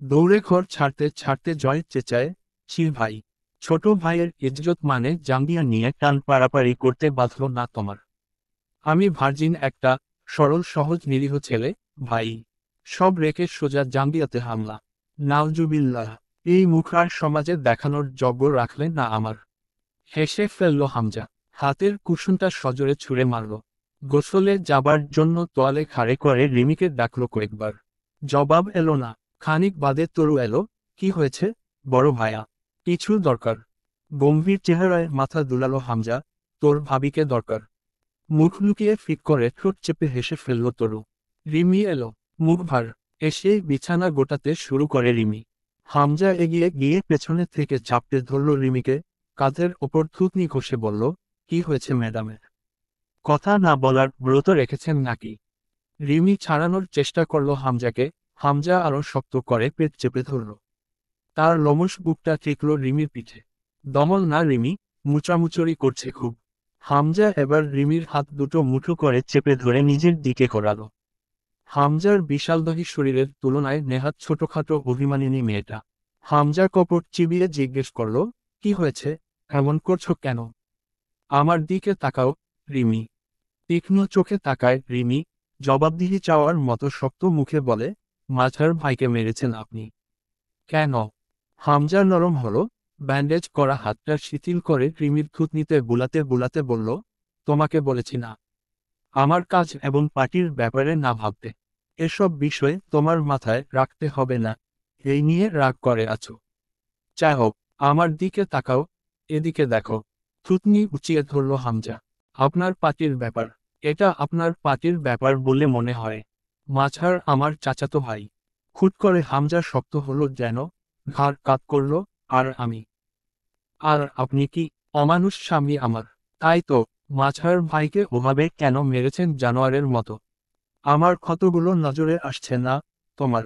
দৌড়ে ঘর ছাড়তে ছাড়তে জয় চেঁচায়, ছি ভাই, ছোট ভাইয়ের ইজ্জত মানে জাঙ্গিয়া নিয়ে টান পাড়াপাড়ি করতে বাধল না তোমার? আমি ভার্জিন একটা, সরল সহজ নিরীহ ছেলে, ভাই। সব রেখে সোজা জাঙ্গিয়াতে হামলা। নাউজুবিল্লাহ, এই মুখ আর সমাজে দেখানোর যোগ্য রাখলে না আমার। হেসে ফেলল হামজা, হাতের কুসুমটা সজোরে ছুঁড়ে মারল। গোসলে যাবার জন্য তোয়ালে খাড়ে করে রিমিকে ডাকলো কয়েকবার। জবাব এলো না। খানিক বাদে তরু এলো, কি হয়েছে বড় ভায়া? কিছু দরকার? গম্ভীর চেহারায় মাথা দুলালো হামজা, তোর ভাবিকে দরকার। মুখ লুকিয়ে ফিক করে ঠোঁট চেপে হেসে ফেলল তরু। রিমি এলো, মুখ ভার। এসেই বিছানা গোটাতে শুরু করে রিমি। হামজা এগিয়ে গিয়ে পেছনে থেকে চাপটে ধরল রিমিকে, কাঁধের ওপর থুতনি ঘষে বলল, কি হয়েছে ম্যাডামের? কথা না বলার ব্রত রেখেছেন নাকি? রিমি ছাড়ানোর চেষ্টা করল হামজাকে। হামজা আরো শক্ত করে পেট চেপে ধরল। তার লোমশ বুকটা ঠেকল রিমির পিঠে। দমল না রিমি, মুচামুচড়ি করছে খুব। হামজা এবার রিমির হাত দুটো মুঠো করে চেপে ধরে নিজের দিকে করালো। হামজার বিশালদেহী শরীরের তুলনায় নেহাত ছোটখাটো অভিমানিনী মেয়েটা। হামজা কপট চিবিয়ে জিজ্ঞেস করল, কি হয়েছে, এমন করছো কেন? আমার দিকে তাকাও, রিমি। তীক্ষ্ণ চোখে তাকায় রিমি, জবাবদিহি চাওয়ার মতো শক্ত মুখে বলে, মাঝার ভাইকে মেরেছেন আপনি। কেন? হামজা নরম হলো, ব্যান্ডেজ করা হাতটা শিথিল করে রিমির থুতনিতে বুলাতে বুলাতে বলল, তোমাকে বলেছি না আমার কাজ এবং পার্টির ব্যাপারে না ভাবতে। এসব বিষয়ে তোমার মাথায় রাখতে হবে না। এই নিয়ে রাগ করে আছো? চাই হোক, আমার দিকে তাকাও, এদিকে দেখো। থুতনি উঁচিয়ে ধরল হামজা। আপনার পার্টির ব্যাপার? এটা আপনার পার্টির ব্যাপার বলে মনে হয়? মাঝার আমার চাচাতো ভাই। খুট করে হামজা শক্ত হলো যেন, ঘাড় কাত করল, আর আমি? আর আপনি কি অমানুষ স্বামী আমার? তাই তো, মাঝার ভাইকে ওভাবে কেন মেরেছেন জানোয়ারের মতো? আমার ক্ষতগুলো নজরে আসছে না তোমার?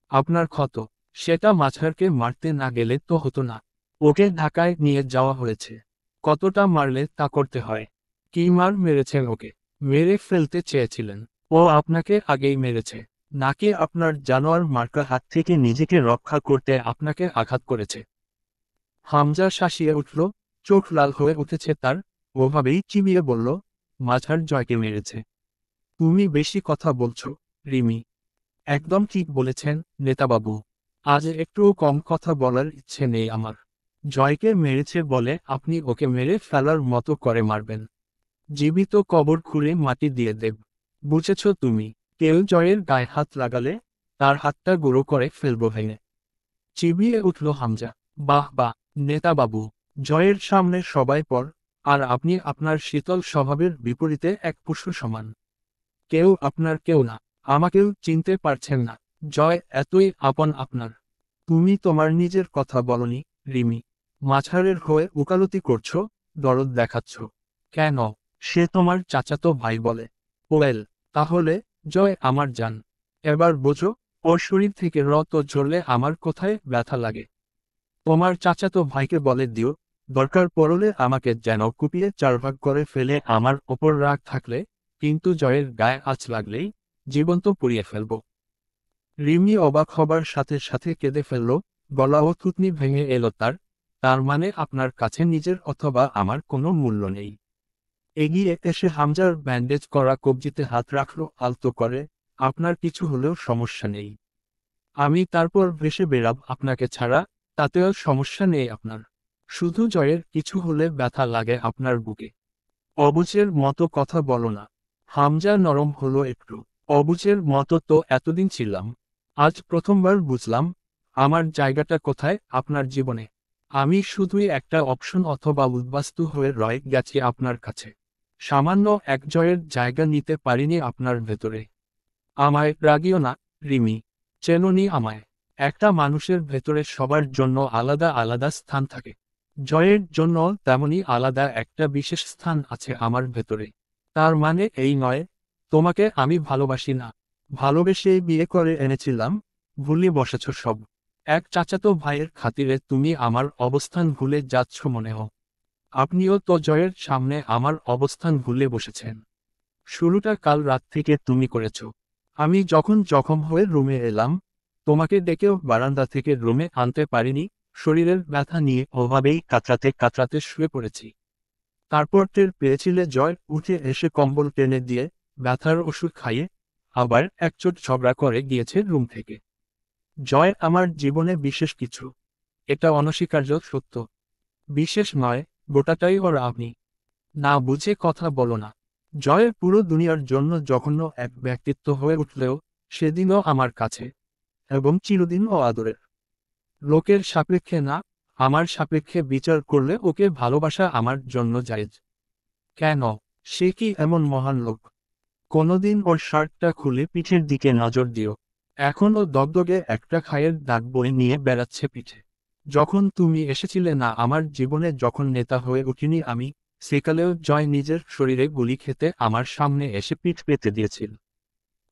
আপনার ক্ষত, সেটা মাঝারকে মারতে না গেলে তো হতো না। ওকে ঢাকায় নিয়ে যাওয়া হয়েছে। কতটা মারলে তা করতে হয়? কি মার মেরেছেন ওকে? মেরে ফেলতে চেয়েছিলেন? ও আপনাকে আগেই মেরেছে? নাকি আপনার জানোয়ার মার্কা হাত থেকে নিজেকে রক্ষা করতে আপনাকে আঘাত করেছে? হামজা শাসিয়ে উঠল, চোখ লাল হয়ে উঠেছে তার। ওভাবেই চিবিয়ে বলল, মাঝার জয়কে মেরেছে। তুমি বেশি কথা বলছো, রিমি। একদম ঠিক বলেছেন, নেতাবাবু। আজ একটুও কম কথা বলার ইচ্ছে নেই আমার। জয়কে মেরেছে বলে আপনি ওকে মেরে ফেলার মতো করে মারবেন? জীবিত কবর খুঁড়ে মাটি দিয়ে দেব। বুঝেছ তুমি? কেউ জয়ের গায়ে হাত লাগালে তার হাতটা গুঁড়ো করে ফেলবো ভেঙে। চিবিয়ে উঠল হামজা। বাহ বাহ, নেতাবাবু, জয়ের সামনে সবাই পর, আর আপনি আপনার শীতল স্বভাবের বিপরীতে এক পশু সমান। কেউ আপনার কেউ না। আমাকেও চিনতে পারছেন না। জয় এতই আপন আপনার। তুমি তোমার নিজের কথা বলনি, রিমি। মাঝারের হয়ে উকালতি করছো, দরদ দেখাচ্ছ। কেন? সে তোমার চাচাতো ভাই বলে। ওয়েল, তাহলে জয় আমার জান। এবার বোঝো, ওর শরীর থেকে রক্ত ঝরলে আমার কোথায় ব্যথা লাগে। তোমার চাচাতো ভাইকে বলে দিও, দরকার পড়লে আমাকে যেন কুপিয়ে চারভাগ করে ফেলে আমার ওপর রাগ থাকলে, কিন্তু জয়ের গায়ে আঁচ লাগলেই জীবন্ত পুড়িয়ে ফেলব। রিমি অবাক হবার সাথে সাথে কেঁদে ফেলল, গলা ও থুতনি ভেঙে এলো তার। তার মানে আপনার কাছে নিজের অথবা আমার কোনো মূল্য নেই? এগিয়ে এসে হামজার ব্যান্ডেজ করা কবজিতে হাত রাখল আলতো করে, আপনার কিছু হলেও সমস্যা নেই। আমি তারপর ভেসে বেরাব আপনাকে ছাড়া, তাতেও সমস্যা নেই আপনার। শুধু জয়ের কিছু হলে ব্যথা লাগে আপনার বুকে। অবুঝের মতো কথা বলো না। হামজা নরম হলো একটু। অবুঝের মতো তো এতদিন ছিলাম। আজ প্রথমবার বুঝলাম আমার জায়গাটা কোথায় আপনার জীবনে। আমি শুধুই একটা অপশন অথবা উদ্বাস্তু হয়ে রয়ে গেছি আপনার কাছে। সামান্য এক জয়ের জায়গা নিতে পারিনি আপনার ভেতরে। আমায় রাগিও না, রিমি। চেননি আমায়। একটা মানুষের ভেতরে সবার জন্য আলাদা আলাদা স্থান থাকে। জয়ের জন্য তেমনি আলাদা একটা বিশেষ স্থান আছে আমার ভেতরে। তার মানে এই নয় তোমাকে আমি ভালোবাসি না, ভালোবেসে বিয়ে করে এনেছিলাম, ভুলে বসেছ সব। এক চাচাতো ভাইয়ের খাতিরে তুমি আমার অবস্থান ভুলে যাচ্ছ মনে হয়। আপনিও তো জয়ের সামনে আমার অবস্থান ভুলে বসেছেন। শুরুটা কাল রাত থেকে তুমি করেছ। আমি যখন জখম হয়ে রুমে এলাম, তোমাকে ডেকেও বারান্দা থেকে রুমে আনতে পারিনি, শরীরের ব্যথা নিয়ে ওভাবেই কাতরাতে কাতরাতে শুয়ে পড়েছি। তারপর টের পেয়েছিলে জয় উঠে এসে কম্বল টেনে দিয়ে ব্যথার ওষুধ খাইয়ে আবার একচোট ঝগড়া করে গিয়েছে রুম থেকে। জয় আমার জীবনে বিশেষ কিছু, এটা অনস্বীকার্য সত্য। বিশেষ নয়, গোটাটাই ওর আপনি। না বুঝে কথা বলো না। জয়ের পুরো দুনিয়ার জন্য জঘন্য এক ব্যক্তিত্ব হয়ে উঠলেও সেদিনও আমার কাছে, এবং চিরদিনও আদরের। লোকের সাপেক্ষে না, আমার সাপেক্ষে বিচার করলে ওকে ভালোবাসা আমার জন্য জায়েজ। কেন? সে কি এমন মহান লোক? কোনোদিন ওর শার্টটা খুলে পিঠের দিকে নজর দিও। এখন ও দগদগে একটা খায়ের দাগ বয়ে নিয়ে বেড়াচ্ছে পিঠে। যখন তুমি এসেছিলে না আমার জীবনে, যখন নেতা হয়ে উঠিনি আমি, সেকালেও জয় নিজের শরীরে গুলি খেতে আমার সামনে এসে পিঠ পেতে দিয়েছিল।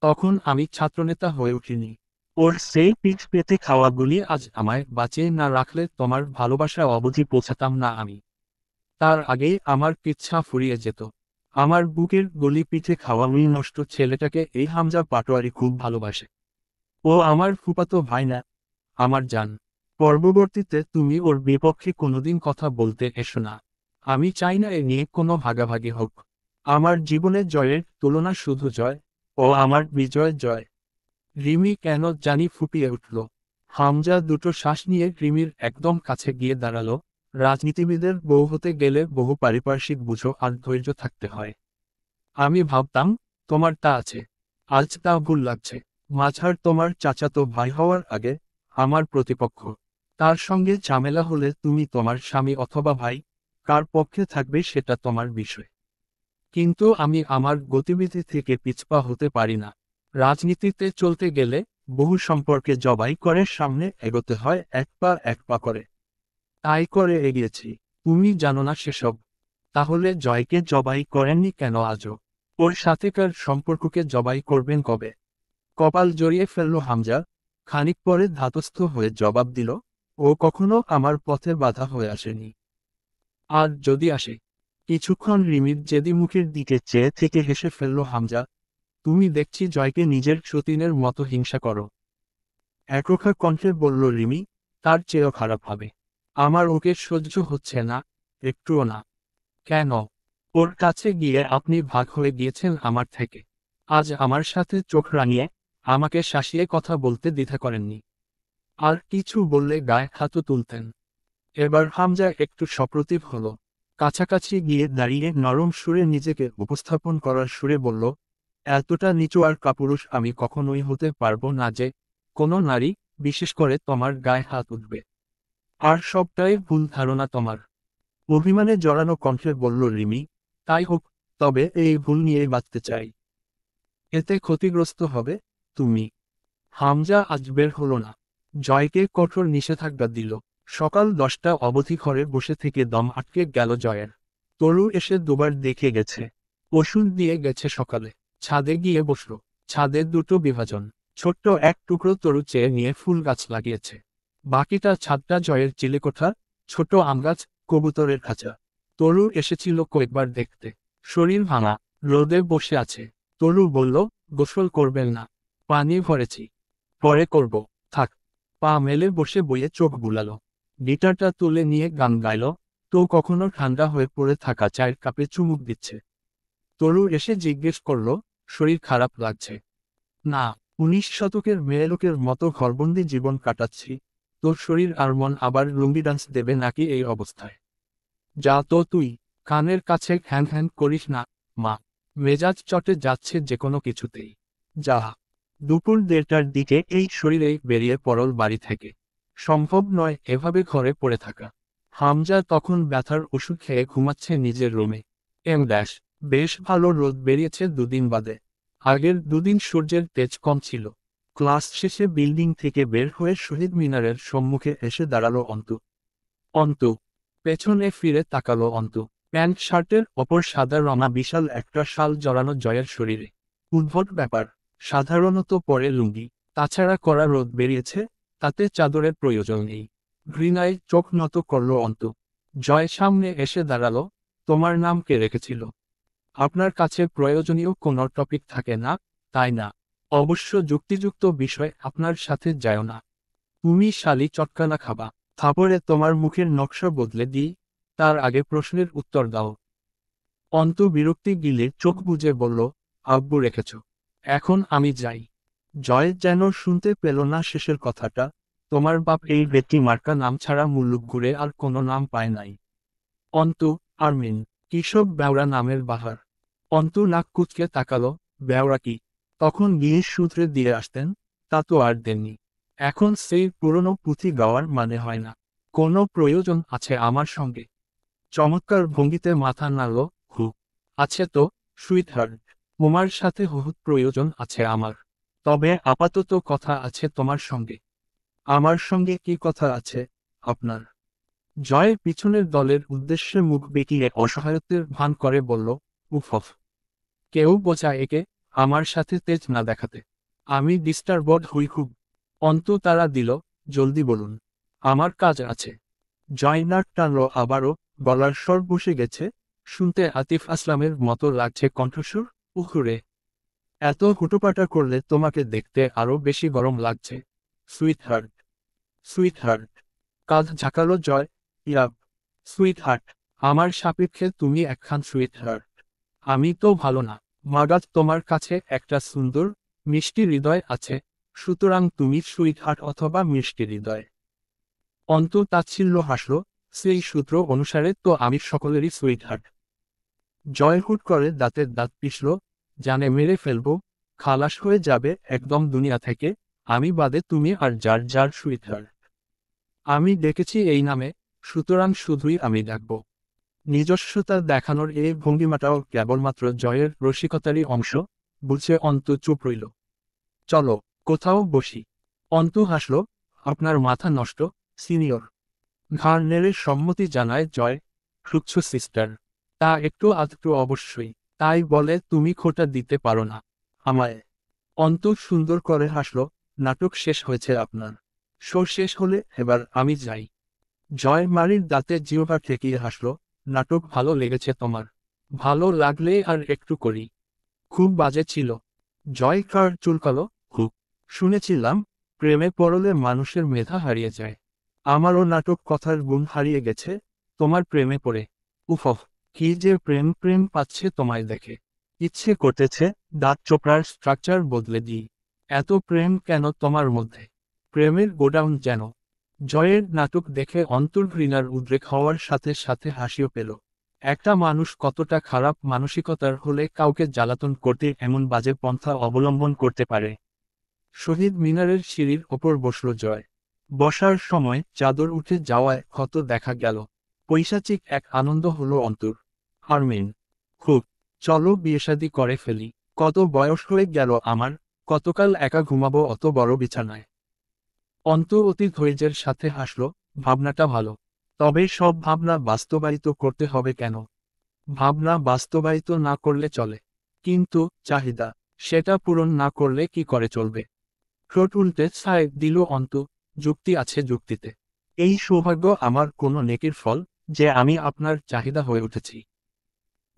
তখন আমি ছাত্রনেতা হয়ে উঠিনি। ওর সেই পিঠ পেতে খাওয়া গুলি আজ আমায় বাঁচিয়ে না রাখলে তোমার ভালোবাসা অবধি পৌঁছাতাম না আমি। তার আগেই আমার পিচ্ছা ফুরিয়ে যেত। আমার বুকের গলি পিঠে খাওয়া নষ্ট ছেলেটাকে এই হামজা পাটোয়ারি খুব ভালোবাসে। ও আমার ফুফাতো ভাই না, আমার জান। পরবর্তীতে তুমি ওর বিপক্ষে কোনোদিন কথা বলতে এসো না। আমি চাই না এ নিয়ে কোনো ভাগাভাগি হোক। আমার জীবনে জয়ের তুলনা শুধু জয়, ও আমার বিজয় জয়। রিমি কেন জানি ফুপিয়ে উঠল। হামজা দুটো শ্বাস নিয়ে রিমির একদম কাছে গিয়ে দাঁড়ালো। রাজনীতিবিদের বউ হতে গেলে বহু পারিপার্শ্বিক বুঝো আর ধৈর্য থাকতে হয়। আমি ভাবতাম তোমার তা আছে, আজ তা ভুল লাগছে। মাঝার তোমার চাচাতো ভাই হওয়ার আগে আমার প্রতিপক্ষ। তার সঙ্গে ঝামেলা হলে তুমি তোমার স্বামী অথবা ভাই, কার পক্ষে থাকবে সেটা তোমার বিষয়। কিন্তু আমি আমার গতিবিধি থেকে পিছপা হতে পারি না। রাজনীতিতে চলতে গেলে বহু সম্পর্কে জবাই করে সামনে এগোতে হয় এক পা করে। তাই করে এগিয়েছি। তুমি জানো না সেসব। তাহলে জয়কে জবাই করেননি কেন আজও? ওর সাথেকার সম্পর্ককে জবাই করবেন কবে? কপাল জড়িয়ে ফেলল হামজা। খানিক পরে ধাতস্থ হয়ে জবাব দিল, ও কখনো আমার পথে বাধা হয়ে আসেনি। আর যদি আসে? কিছুক্ষণ রিমির জেদি মুখের দিকে চেয়ে থেকে হেসে ফেলল হামজা। তুমি দেখছি জয়কে নিজের সতীনের মতো হিংসা করো। একরোখা কণ্ঠে বলল রিমি, তার চেয়েও খারাপ হবে। আমার ওকে সহ্য হচ্ছে না, একটুও না। কেন? ওর কাছে গিয়ে আপনি ভাগ হয়ে গিয়েছেন আমার থেকে। আজ আমার সাথে চোখ রাঙিয়ে আমাকে শাসিয়ে কথা বলতে দ্বিধা করেননি। আর কিছু বললে গায়ে হাতও তুলতেন। এবার হামজা একটু সপ্রতিভ হলো। কাছাকাছি গিয়ে দাঁড়িয়ে নরম সুরে নিজেকে উপস্থাপন করার সুরে বলল, এতটা নিচু আর কাপুরুষ আমি কখনোই হতে পারবো না যে কোনো নারী, বিশেষ করে তোমার গায়ে হাত উঠবে। আর সবটাই ভুল ধারণা তোমার। অভিমানে জড়ানো কণ্ঠে বলল রিমি, তাই হোক, তবে এই ভুল নিয়ে বাঁচতে চাই। এতে ক্ষতিগ্রস্ত হবে তুমি। হামজা আজ বের হলো না। জয়কে কঠোর নিষেধাজ্ঞা দিল। সকাল 10টা অবধি ঘরে বসে থেকে দম আটকে গেল জয়ের। তরু এসে দুবার দেখে গেছে। ওষুধ দিয়ে গেছে সকালে। ছাদে গিয়ে বসল। ছাদের দুটো বিভাজন। ছোট্ট এক টুকরো তরু চেয়ে নিয়ে ফুল গাছ লাগিয়েছে। বাকিটা ছাদটা জয়ের চিলেকোঠা, ছোট আমগাছ, কবুতরের খাঁচা। তরু এসেছিল কয়েকবার দেখতে। শরীর ভাঙা, রোদে বসে আছে। তরু বলল, গোসল করবেন না? পানি ভরেছি। পরে করব। থাক। পা মেলে বসে বইয়ে চোখ বুলালো। গিটারটা তুলে নিয়ে গান গাইল। তো কখনো ঠান্ডা হয়ে পড়ে থাকা চায়ের কাপে চুমুক দিচ্ছে। তরু এসে জিজ্ঞেস করল, শরীর খারাপ লাগছে? না, 19 শতকের মেয়েলোকের মতো ঘরবন্দি জীবন কাটাচ্ছি। তোর শরীর আর মন আবার লুঙ্গি ডান্স দেবে নাকি এই অবস্থায়? যা তো তুই। কানের কাছে ঘ্যান ঘ্যান করিস না, মা। মেজাজ চটে যাচ্ছে যে কোনো কিছুতেই। যা। দুপুর 1:30টার দিকে এই শরীরেই বেরিয়ে পড়ল বাড়ি থেকে। সম্ভব নয় এভাবে ঘরে পড়ে থাকা। হামজা তখন ব্যথার ওষুধ খেয়ে ঘুমাচ্ছে নিজের রুমে। বেশ ভালো রোদ বেরিয়েছে দুদিন বাদে। আগের দুদিন সূর্যের তেজ কম ছিল। ক্লাস শেষে বিল্ডিং থেকে বের হয়ে শহীদ মিনারের সম্মুখে এসে দাঁড়ালো অন্তু। অন্তু। পেছনে ফিরে তাকালো অন্তু। প্যান্ট শার্টের ওপর সাদা রঙা বিশাল একটা শাল জড়ানো জয়ের শরীরে। উদ্ভট ব্যাপার, সাধারণত পরে লুঙ্গি, তাছাড়া কড়া রোদ বেরিয়েছে, তাতে চাদরের প্রয়োজন নেই। ঘৃণায় চোখ নত করল অন্তু। জয় সামনে এসে দাঁড়ালো। তোমার নাম কে রেখেছিল? আপনার কাছে প্রয়োজনীয় কোনো টপিক থাকে না, তাই না? অবশ্য যুক্তিযুক্ত বিষয় আপনার সাথে যায় না। তুমি শালি চটকানা খাবা, থাপড়ে তোমার মুখের নকশা বদলে দিই। তার আগে প্রশ্নের উত্তর দাও। অন্তু বিরক্তি গিলে চোখ বুজে বলল, আব্বু রেখেছ, এখন আমি যাই। জয় যেন শুনতে পেল না শেষের কথাটা। তোমার বাপ এই বেটি মার্কা নাম ছাড়া মুল্লুক ঘুরে আর কোনো নাম পায় নাই। অন্তু, আরমিন, কিসব বেওড়া নামের বাহার। অন্তু নাক কুচকে তাকালো। বেওড়া কি? তখন বিয়ের সূত্রে দিয়ে আসতেন, তা তো আর দেননি। এখন সেই পুরনো পুঁথি গাওয়ার মানে হয় না। কোনো প্রয়োজন আছে আমার সঙ্গে? চমৎকার ভঙ্গিতে মাথা নাড়ল। হু, আছে তো, সুইটহার্ট। তোমার সাথে বহুত প্রয়োজন আছে আমার। তবে আপাতত কথা আছে তোমার সঙ্গে। আমার সঙ্গে কি কথা আছে আপনার? জয় পিছনের দলের উদ্দেশ্যে মুখ বেঁকিয়ে অসহায়ত্বের ভান করে বলল, উফ। কেউ বোঝা একে, আমার সাথে তেজ না দেখাতে। আমি ডিস্টার্বড হই খুব। অন্তু তারা দিল, জলদি বলুন, আমার কাজ আছে। জয় নাক টানল আবারও, গলার স্বর বসে গেছে। শুনতে আতিফ আসলামের মতো লাগছে কণ্ঠস্বর। উহুরে, এত হুটোপাটা করলে তোমাকে দেখতে আরো বেশি গরম লাগছে। Sweetheart, sweetheart. কাঁধ ঝাঁকালো জয়। ইয়াব, সুইটহার্ট। আমার সাপেক্ষে তুমি একখান সুইটহার্ট। আমি তো ভালো না। মাগাজ তোমার কাছে একটা সুন্দর, মিষ্টি হৃদয় আছে, সুতরাং তুমি সুইটহার্ট অথবা মিষ্টি হৃদয়। অন্তু তাচ্ছিল্য হাসল। সেই সূত্র অনুসারে তো আমি সকলেরই সুইটহার্ট। জয় হুট করে দাঁতের দাঁত পিষল। জানে মেরে ফেলবো, খালাস হয়ে যাবে একদম দুনিয়া থেকে, আমি বাদে তুমি আর যার যার সুইটহার্ট। আমি ডেকেছি এই নামে, সুতরাং শুধুই আমি ডাকব। নিজস্বতা দেখানোর এই ভঙ্গিমাটাও কেবলমাত্র জয়ের রসিকতারই অংশ। বুঝে অন্তু চুপ রইল। চলো, কোথাও বসি। অন্তু হাসল। আপনার মাথা নষ্ট, সিনিয়র। ঘাড় নেড়ে সম্মতি জানায় জয়। খুঁজছ সিস্টার? তা একটু আধটু অবশ্যই। তাই বলে তুমি খোঁটা দিতে পারো না আমায়? অন্তু সুন্দর করে হাসল। নাটক শেষ হয়েছে আপনার। শো শেষ হলে এবার আমি যাই। জয় মারির দাঁতে জিহ্বা ঠেকিয়ে হাসল। নাটক ভালো লেগেছে তোমার? ভালো লাগলে আর একটু করি। খুব বাজে ছিল। জয় কার চুলকালো। খুব। শুনেছিলাম, প্রেমে পড়লে মানুষের মেধা হারিয়ে যায়। আমারও নাটক কথার গুণ হারিয়ে গেছে তোমার প্রেমে পড়ে। উফ, কি যে প্রেম প্রেম পাচ্ছে তোমায় দেখে। ইচ্ছে করতেছে দাঁত চোপড়ার স্ট্রাকচার বদলে দিই। এত প্রেম কেন তোমার মধ্যে? প্রেমের গোডাউন যেন। জয়ের নাটক দেখে অন্তর্ঘৃণার উদ্রেক হওয়ার সাথে সাথে হাসিও পেল। একটা মানুষ কতটা খারাপ মানসিকতার হলে কাউকে জ্বালাতন করতে এমন বাজে পন্থা অবলম্বন করতে পারে। শহীদ মিনারের সিঁড়ির ওপর বসল জয়। বসার সময় চাদর উঠে যাওয়ায় ক্ষত দেখা গেল। পৈশাচিক এক আনন্দ হলো অন্তর। আরমিন, খুব। চলো বিয়েশাদি করে ফেলি। কত বয়স হয়ে গেল আমার, কতকাল একা ঘুমাবো অত বড় বিছানায়। অন্তু অতি ধৈর্যের সাথে হাসল। ভাবনাটা ভালো। তবে সব ভাবনা বাস্তবায়িত করতে হবে কেন? ভাবনা বাস্তবায়িত না করলে চলে, কিন্তু চাহিদা, সেটা পূরণ না করলে কি করে চলবে? ঠোঁট উল্টে ছায় দিল অন্তু। যুক্তি আছে যুক্তিতে। এই সৌভাগ্য আমার কোনো নেকির ফল, যে আমি আপনার চাহিদা হয়ে উঠেছি।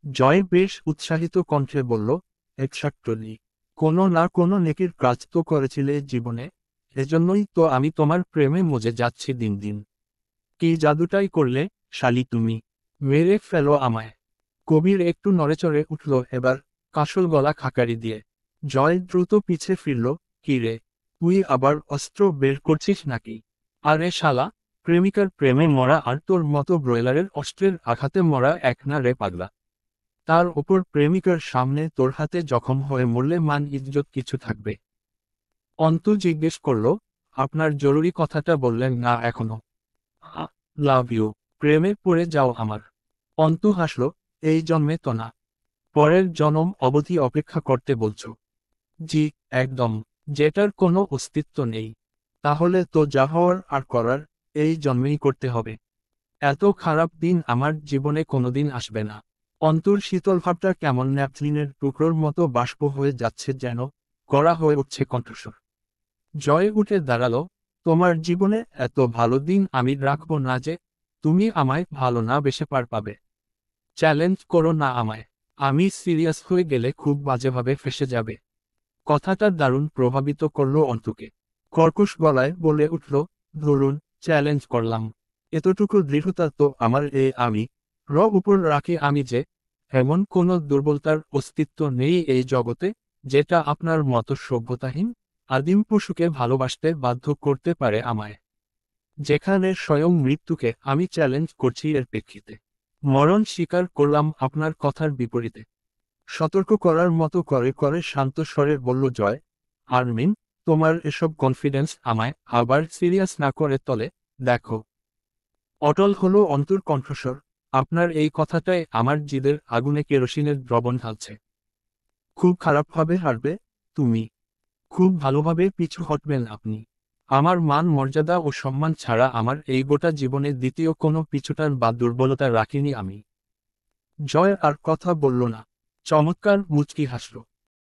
জয় বেশ উৎসাহিত কণ্ঠে বলল, এক্সাক্টলি। কোনো না কোনো নেকির কাজ তো করেছিলে জীবনে, এজন্যই তো আমি তোমার প্রেমে মজে যাচ্ছি দিন দিন। কি জাদুটাই করলে, শালি তুমি। মেরে ফেলো আমায়। কবির একটু নড়েচড়ে উঠল এবার, কাশল গলা খাকারি দিয়ে। জয় দ্রুত পিছে ফিরল। কি রে, তুই আবার অস্ত্র বের করছিস নাকি? আরে শালা, প্রেমিকার প্রেমে মরা আর তোর মতো ব্রয়লারের অস্ত্রের আঘাতে মরা এক না রে পাগলা। তার ওপর প্রেমিকার সামনে তোর হাতে জখম হয়ে মরলে মান ইজ্জত কিছু থাকবে? অন্তু জিজ্ঞেস করল, আপনার জরুরি কথাটা বললেন না এখনো? Love you. প্রেমে পড়ে যাও আমার। অন্তু হাসল। এই জন্মে তো না, পরের জনম অবধি অপেক্ষা করতে বলছো? জি, একদম। যেটার কোনো অস্তিত্ব নেই। তাহলে তো যা হওয়ার আর করার, এই জন্মেই করতে হবে। এত খারাপ দিন আমার জীবনে কোনোদিন আসবে না। অন্তর শীতল ভাবটা কেমন ন্যাপথলিনের টুকরোর মতো বাষ্প হয়ে যাচ্ছে, যেন কড়া হয়ে উঠছে কণ্ঠস্বর। জয় উঠে দাঁড়ালো, তোমার জীবনে এত ভালো দিন আমি রাখবো না যে তুমি আমায় ভালো না বেসে পার পাবে। চ্যালেঞ্জ করো না আমায়। আমি সিরিয়াস হয়ে গেলে খুব বাজেভাবে ফেঁসে যাবে। কথাটা দারুণ প্রভাবিত করলো অন্তুকে। কর্কশ গলায় বলে উঠল, ধরুন, চ্যালেঞ্জ করলাম। এতটুকু দৃঢ়তা তো আমার আমি উপর রাখি আমি যে এমন কোনো দুর্বলতার অস্তিত্ব নেই এই জগতে যেটা আপনার মতো সভ্যতাহীন আদিম পশুকে ভালোবাসতে বাধ্য করতে পারে আমায়। যেখানে স্বয়ং মৃত্যুকে আমি চ্যালেঞ্জ করছি এর প্রেক্ষিতে মরণ স্বীকার করলাম আপনার কথার বিপরীতে। সতর্ক করার মতো করে করে শান্ত স্বরে বলল জয়, আরমিন, তোমার এসব কনফিডেন্স আমায় আবার সিরিয়াস না করে তলে দেখো। অটল হলো অন্তর কণ্ঠস্বর, আপনার এই কথাটাই আমার জিদের আগুনে কেরোসিনের দ্রবণ ঢালছে। খুব খারাপভাবে হারবে তুমি, খুব ভালোভাবে পিছু হটবেন আপনি। আমার মান মর্যাদা ও সম্মান ছাড়া আমার এই গোটা জীবনে দ্বিতীয় কোনো পিছুটান বা দুর্বলতা রাখিনি আমি। জয় আর কথা বলল না, চমৎকার মুচকি হাসল।